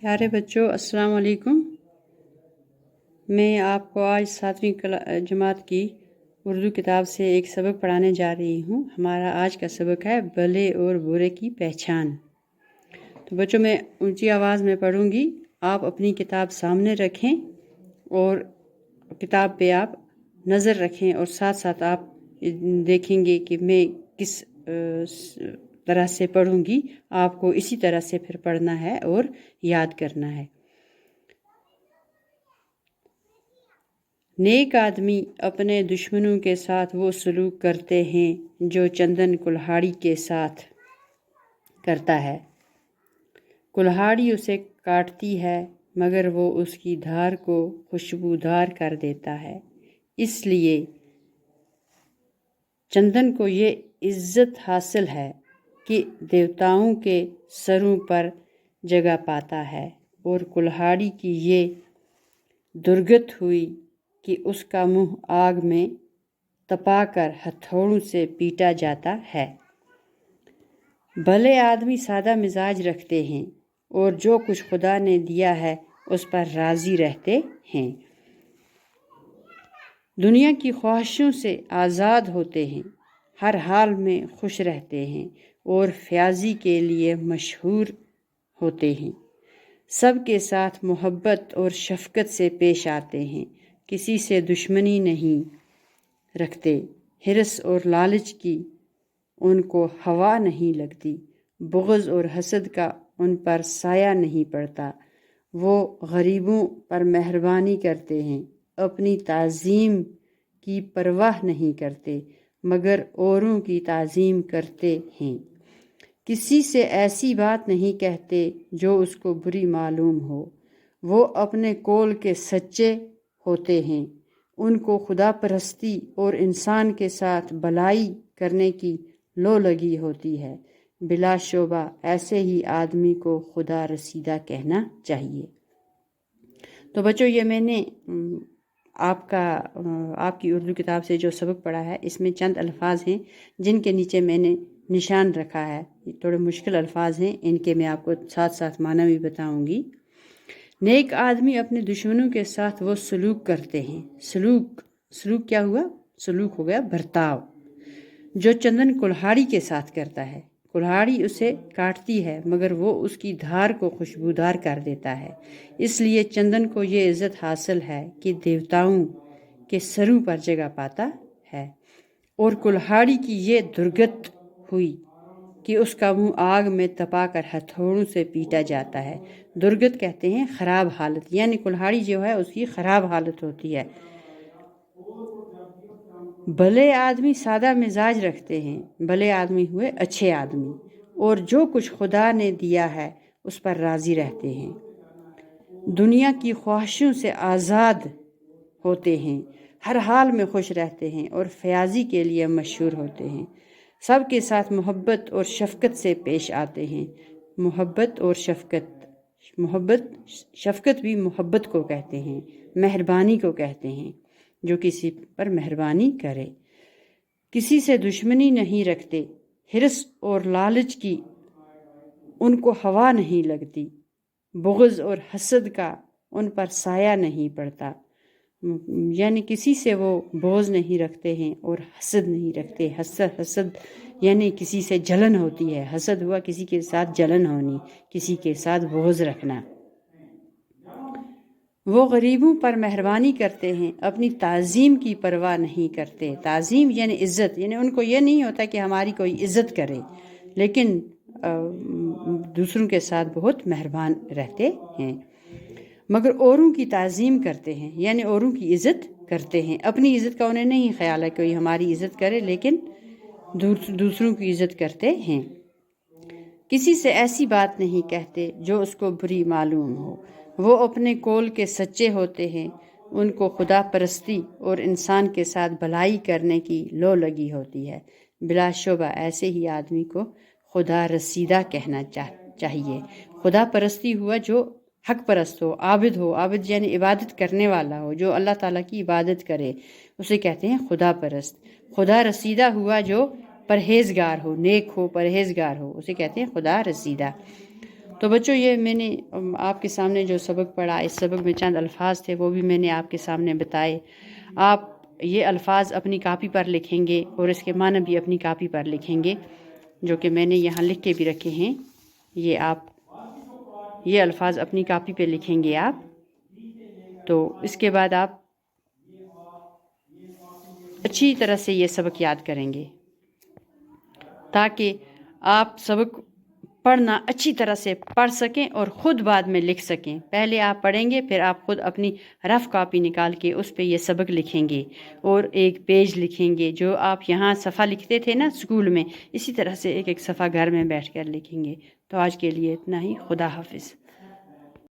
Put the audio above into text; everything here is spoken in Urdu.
پیارے بچوں، السلام علیکم۔ میں آپ کو آج 7ویں جماعت کی اردو کتاب سے ایک سبق پڑھانے جا رہی ہوں۔ ہمارا آج کا سبق ہے بھلے اور برے کی پہچان۔ تو بچوں، میں اونچی آواز میں پڑھوں گی، آپ اپنی کتاب سامنے رکھیں اور کتاب پہ آپ نظر رکھیں اور ساتھ ساتھ آپ دیکھیں گے کہ میں کس طرح سے پڑھوں گی۔ آپ کو اسی طرح سے پھر پڑھنا ہے اور یاد کرنا ہے۔ نیک آدمی اپنے دشمنوں کے ساتھ وہ سلوک کرتے ہیں جو چندن کلہاڑی کے ساتھ کرتا ہے۔ کلہاڑی اسے کاٹتی ہے مگر وہ اس کی دھار کو خوشبودار کر دیتا ہے۔ اس لیے چندن کو یہ عزت حاصل ہے کہ دیوتاؤں کے سروں پر جگہ پاتا ہے، اور کلہاڑی کی یہ درگت ہوئی کہ اس کا منہ آگ میں تپا کر ہتھوڑوں سے پیٹا جاتا ہے۔ بھلے آدمی سادہ مزاج رکھتے ہیں اور جو کچھ خدا نے دیا ہے اس پر راضی رہتے ہیں۔ دنیا کی خواہشوں سے آزاد ہوتے ہیں، ہر حال میں خوش رہتے ہیں اور فیاضی کے لیے مشہور ہوتے ہیں۔ سب کے ساتھ محبت اور شفقت سے پیش آتے ہیں، کسی سے دشمنی نہیں رکھتے، حرص اور لالچ کی ان کو ہوا نہیں لگتی، بغض اور حسد کا ان پر سایہ نہیں پڑتا۔ وہ غریبوں پر مہربانی کرتے ہیں، اپنی تعظیم کی پرواہ نہیں کرتے مگر اوروں کی تعظیم کرتے ہیں۔ کسی سے ایسی بات نہیں کہتے جو اس کو بری معلوم ہو۔ وہ اپنے قول کے سچے ہوتے ہیں، ان کو خدا پرستی اور انسان کے ساتھ بھلائی کرنے کی لو لگی ہوتی ہے۔ بلا شبہ ایسے ہی آدمی کو خدا رسیدہ کہنا چاہیے۔ تو بچوں، یہ میں نے آپ کی اردو کتاب سے جو سبق پڑھا ہے، اس میں چند الفاظ ہیں جن کے نیچے میں نے نشان رکھا ہے۔ تھوڑے مشکل الفاظ ہیں، ان کے میں آپ کو ساتھ ساتھ معنی بھی بتاؤں گی۔ نیک آدمی اپنے دشمنوں کے ساتھ وہ سلوک کرتے ہیں۔ سلوک کیا ہوا؟ سلوک ہو گیا برتاؤ، جو چندن کلہاڑی کے ساتھ کرتا ہے۔ کلہاڑی اسے کاٹتی ہے مگر وہ اس کی دھار کو خوشبودار کر دیتا ہے۔ اس لیے چندن کو یہ عزت حاصل ہے کہ دیوتاؤں کے سروں پر جگہ پاتا ہے، اور کلہاڑی کی یہ درگت ہوئی کہ اس کا منہ آگ میں تپا کر ہتھوڑوں سے پیٹا جاتا ہے۔ درگت کہتے ہیں خراب حالت، یعنی کلہاڑی جو ہے اس کی خراب حالت ہوتی ہے۔ بھلے آدمی سادہ مزاج رکھتے ہیں، بھلے آدمی ہوئے اچھے آدمی، اور جو کچھ خدا نے دیا ہے اس پر راضی رہتے ہیں۔ دنیا کی خواہشوں سے آزاد ہوتے ہیں، ہر حال میں خوش رہتے ہیں اور فیاضی کے لیے مشہور ہوتے ہیں۔ سب کے ساتھ محبت اور شفقت سے پیش آتے ہیں۔ محبت اور شفقت بھی محبت کو کہتے ہیں، مہربانی کو کہتے ہیں، جو کسی پر مہربانی کرے۔ کسی سے دشمنی نہیں رکھتے، حرص اور لالچ کی ان کو ہوا نہیں لگتی، بغض اور حسد کا ان پر سایہ نہیں پڑتا۔ یعنی کسی سے وہ بغض نہیں رکھتے ہیں اور حسد نہیں رکھتے۔ حسد یعنی کسی سے جلن ہوتی ہے۔ حسد ہوا کسی کے ساتھ جلن ہونی، کسی کے ساتھ بغض رکھنا۔ وہ غریبوں پر مہربانی کرتے ہیں، اپنی تعظیم کی پرواہ نہیں کرتے۔ تعظیم یعنی عزت، یعنی ان کو یہ نہیں ہوتا کہ ہماری کوئی عزت کرے، لیکن دوسروں کے ساتھ بہت مہربان رہتے ہیں، مگر اوروں کی تعظیم کرتے ہیں، یعنی اوروں کی عزت کرتے ہیں۔ اپنی عزت کا انہیں نہیں خیال ہے کہ کوئی ہماری عزت کرے، لیکن دوسروں کی عزت کرتے ہیں۔ کسی سے ایسی بات نہیں کہتے جو اس کو بری معلوم ہو۔ وہ اپنے قول کے سچے ہوتے ہیں، ان کو خدا پرستی اور انسان کے ساتھ بھلائی کرنے کی لو لگی ہوتی ہے۔ بلا شبہ ایسے ہی آدمی کو خدا رسیدہ کہنا چاہیے۔ خدا پرستی ہوا جو حق پرست ہو، عابد یعنی عبادت کرنے والا ہو، جو اللہ تعالیٰ کی عبادت کرے، اسے کہتے ہیں خدا پرست۔ خدا رسیدہ ہوا جو پرہیزگار ہو، نیک ہو، پرہیزگار ہو، اسے کہتے ہیں خدا رسیدہ۔ تو بچوں یہ میں نے آپ کے سامنے جو سبق پڑھا، اس سبق میں چند الفاظ تھے وہ بھی میں نے آپ کے سامنے بتائے. آپ یہ الفاظ اپنی کاپی پر لکھیں گے اور اس کے معنی بھی اپنی کاپی پر لکھیں گے، جو کہ میں نے یہاں لکھ کے بھی رکھے ہیں. یہ الفاظ اپنی کاپی پہ لکھیں گے آپ. تو اس کے بعد آپ اچھی طرح سے یہ سبق یاد کریں گے تاکہ آپ سبق پڑھنا اچھی طرح سے پڑھ سکیں اور خود بعد میں لکھ سکیں. پہلے آپ پڑھیں گے، پھر آپ خود اپنی رف کاپی نکال کے اس پہ یہ سبق لکھیں گے اور ایک پیج لکھیں گے. جو آپ یہاں صفحہ لکھتے تھے نا اسکول میں، اسی طرح سے ایک ایک صفحہ گھر میں بیٹھ کر لکھیں گے. تو آج کے لیے اتنا ہی. خدا حافظ.